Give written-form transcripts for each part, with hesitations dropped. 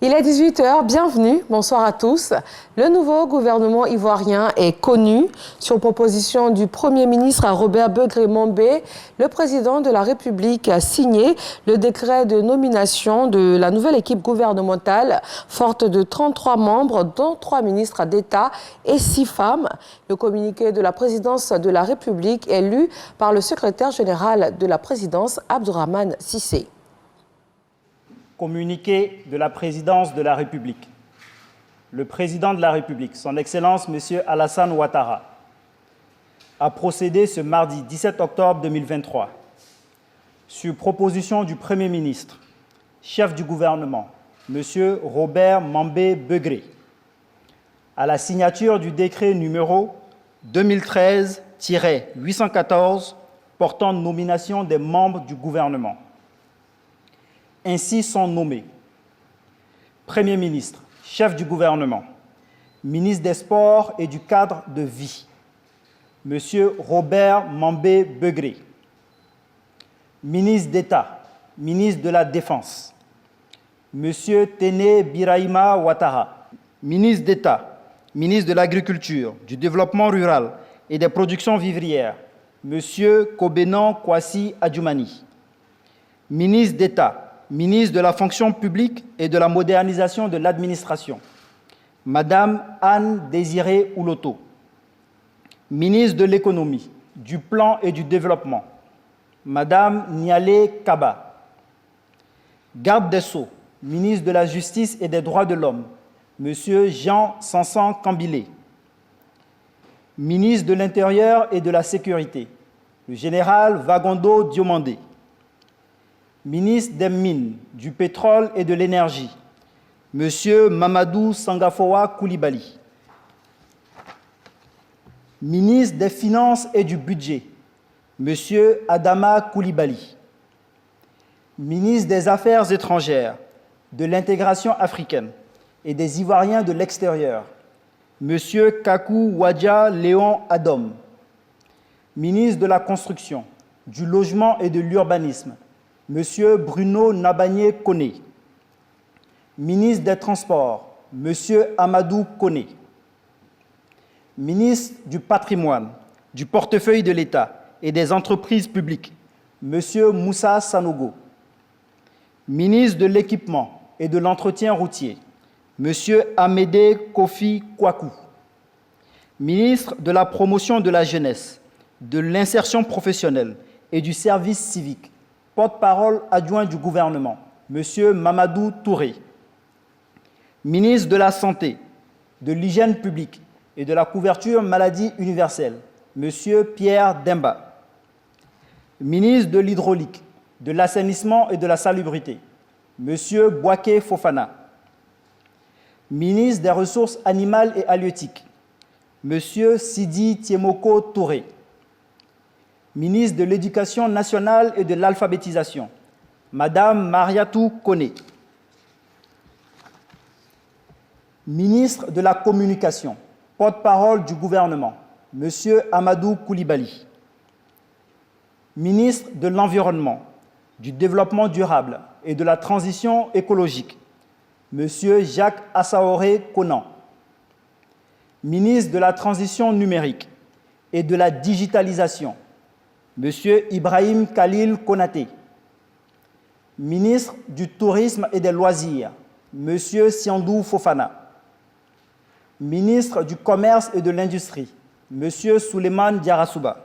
Il est 18 h, bienvenue, bonsoir à tous. Le nouveau gouvernement ivoirien est connu. Sur proposition du Premier ministre Robert Begré-Mambé, le président de la République a signé le décret de nomination de la nouvelle équipe gouvernementale, forte de 33 membres, dont 3 ministres d'État et 6 femmes. Le communiqué de la présidence de la République est lu par le secrétaire général de la présidence, Abdourahmane Cissé. Communiqué de la présidence de la République. Le président de la République, son Excellence M. Alassane Ouattara, a procédé ce mardi 17 octobre 2023, sur proposition du Premier ministre, chef du gouvernement, M. Robert Mambé Begré, à la signature du décret numéro 2013-814 portant nomination des membres du gouvernement. Ainsi sont nommés Premier ministre, chef du gouvernement, ministre des Sports et du cadre de vie, M. Robert Mambé Begré, ministre d'État, ministre de la Défense, M. Téné Birahima Ouattara, ministre d'État, ministre de l'Agriculture, du Développement rural et des productions vivrières, M. Kobenan Kwasi Adjoumani, ministre d'État, ministre de la fonction publique et de la modernisation de l'administration, Madame Anne Désiré Ouloto, ministre de l'économie, du plan et du développement, Madame Nialé Kaba, garde des Sceaux, ministre de la justice et des droits de l'homme, Monsieur Jean Sansan Kambilé, ministre de l'Intérieur et de la Sécurité, le général Vagondo Diomandé, ministre des Mines, du Pétrole et de l'Énergie, M. Mamadou Sangafowa Koulibaly, ministre des Finances et du Budget, M. Adama Koulibaly, ministre des Affaires étrangères, de l'intégration africaine et des Ivoiriens de l'extérieur, M. Kakou Wadja Léon Adom, ministre de la Construction, du Logement et de l'Urbanisme, M. Bruno Nabagné Koné, ministre des Transports, M. Amadou Koné, ministre du Patrimoine, du Portefeuille de l'État et des Entreprises publiques, M. Moussa Sanogo, ministre de l'Équipement et de l'Entretien routier, M. Amédé Kofi Kwaku, ministre de la Promotion de la Jeunesse, de l'Insertion professionnelle et du Service civique, porte-parole adjoint du gouvernement, M. Mamadou Touré, ministre de la Santé, de l'Hygiène publique et de la couverture maladie universelle, M. Pierre Demba, ministre de l'Hydraulique, de l'Assainissement et de la Salubrité, M. Bouaké Fofana, ministre des Ressources animales et halieutiques, M. Sidi Tiemoko Touré, ministre de l'Éducation nationale et de l'alphabétisation, Madame Mariatou Koné, ministre de la Communication, porte-parole du gouvernement, M. Amadou Koulibaly, ministre de l'Environnement, du Développement durable et de la Transition écologique, M. Jacques Assaoré Konan, ministre de la Transition numérique et de la digitalisation, M. Ibrahim Khalil Konaté, ministre du Tourisme et des Loisirs, M. Siandou Fofana, ministre du Commerce et de l'Industrie, M. Souleymane Diarasouba,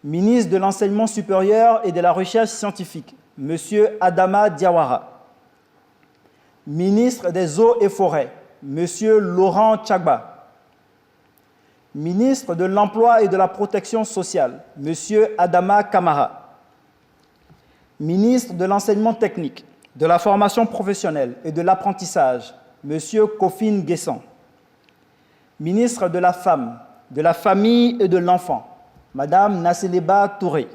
ministre de l'Enseignement supérieur et de la Recherche scientifique, M. Adama Diawara, ministre des Eaux et Forêts, M. Laurent Tchagba, ministre de l'Emploi et de la Protection sociale, M. Adama Kamara, ministre de l'Enseignement technique, de la formation professionnelle et de l'apprentissage, M. Kofin Guessan, ministre de la Femme, de la Famille et de l'Enfant, Mme Nasseleba Touré,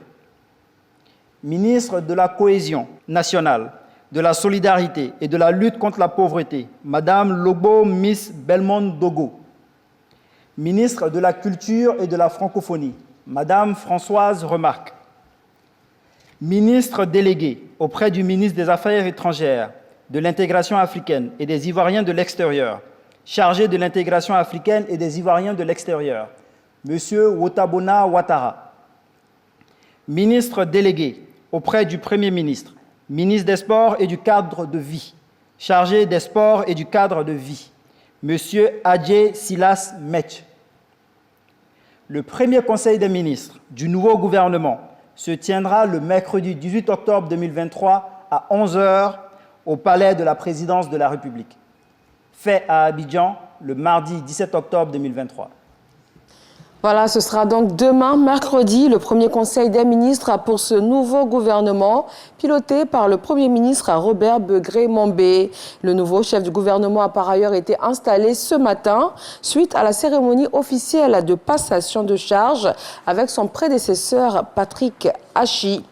ministre de la Cohésion nationale, de la Solidarité et de la lutte contre la pauvreté, Mme Lobo Miss Belmont Dogo, ministre de la Culture et de la Francophonie, Madame Françoise Remarque, ministre délégué auprès du ministre des Affaires étrangères, de l'intégration africaine et des Ivoiriens de l'extérieur, chargé de l'intégration africaine et des Ivoiriens de l'extérieur, M. Wotabona Ouattara. Ministre délégué auprès du Premier ministre, ministre des Sports et du cadre de vie, chargé des Sports et du cadre de vie, M. Adjé Silas Metch. Le premier Conseil des ministres du nouveau gouvernement se tiendra le mercredi 18 octobre 2023 à 11 h au Palais de la Présidence de la République. Fait à Abidjan le mardi 17 octobre 2023. Voilà, ce sera donc demain, mercredi, le premier Conseil des ministres pour ce nouveau gouvernement, piloté par le Premier ministre Robert Begré-Mombé. Le nouveau chef du gouvernement a par ailleurs été installé ce matin, suite à la cérémonie officielle de passation de charge avec son prédécesseur Patrick Hachi.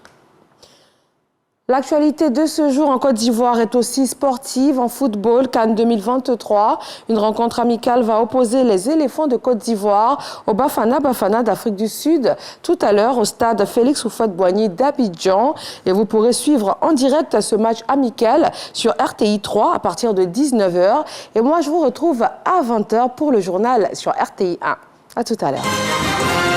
L'actualité de ce jour en Côte d'Ivoire est aussi sportive. En football, CAN 2023, une rencontre amicale va opposer les éléphants de Côte d'Ivoire au Bafana Bafana d'Afrique du Sud tout à l'heure au stade Félix Houphouët-Boigny d'Abidjan. Et vous pourrez suivre en direct ce match amical sur RTI 3 à partir de 19 h. Et moi, je vous retrouve à 20 h pour le journal sur RTI 1. À tout à l'heure.